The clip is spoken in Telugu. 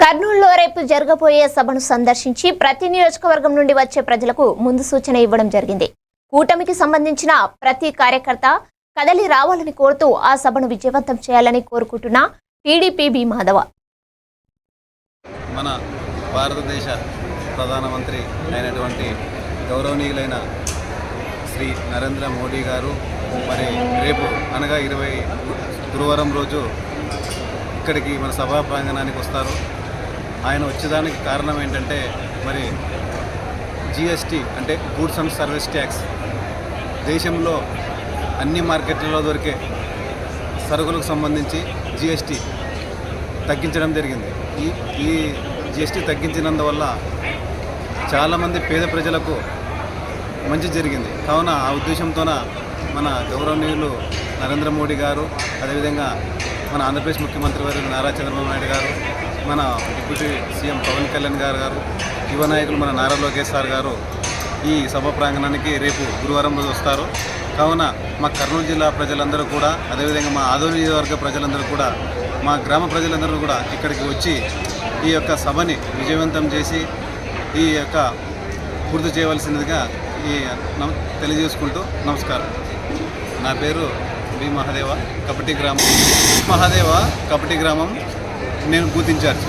కర్నూలులో రేపు జరగబోయే సభను సందర్శించి ప్రతి నియోజకవర్గం నుండి వచ్చే ప్రజలకు ముందు సూచన ఇవ్వడం జరిగింది. కూటమికి సంబంధించిన ప్రతి కార్యకర్త కదలి రావాలని కోరుతూ ఆ సభను విజయవంతం చేయాలని కోరుకుంటున్న టీడీపీ బి మాధవ. మన భారతదేశ ప్రధానమంత్రి అయినటువంటి గౌరవనీయులైన శ్రీ నరేంద్ర మోడీ గారు మరి రేపు అనగా 20 గురువారం రోజు ఇక్కడికి మన సభా ప్రాంగణానికి వస్తారు. ఆయన వచ్చేదానికి కారణం ఏంటంటే మరి జిఎస్టీ అంటే గూడ్స్ అండ్ సర్వీస్ ట్యాక్స్ దేశంలో అన్ని మార్కెట్లలో దొరికే సరుకులకు సంబంధించి జిఎస్టీ తగ్గించడం జరిగింది. ఈ జిఎస్టీ తగ్గించినందువల్ల చాలామంది పేద ప్రజలకు మంచి జరిగింది. కావున ఆ ఉద్దేశంతోన మన గౌరవనీయులు నరేంద్ర మోడీ గారు, అదేవిధంగా మన ఆంధ్రప్రదేశ్ ముఖ్యమంత్రి వారు నారా చంద్రబాబు నాయుడు గారు, మన డిప్యూటీ సీఎం పవన్ కళ్యాణ్ గారు, యువ నాయకులు మన నారా లోకేష్ సార్ గారు ఈ సభ ప్రాంగణానికి రేపు గురువారం రోజు వస్తారు. కావున మా కర్నూలు జిల్లా ప్రజలందరూ కూడా, అదేవిధంగా మా ఆదోని నియోజకవర్గ ప్రజలందరూ కూడా, మా గ్రామ ప్రజలందరూ కూడా ఇక్కడికి వచ్చి ఈ యొక్క సభని విజయవంతం చేసి ఈ యొక్క పూర్తి చేయవలసిందిగా తెలియజేసుకుంటూ నమస్కారం. నా పేరు బి మహాదేవ, కపటి గ్రామం. నేను బూత్ ఇన్ఛార్జ్.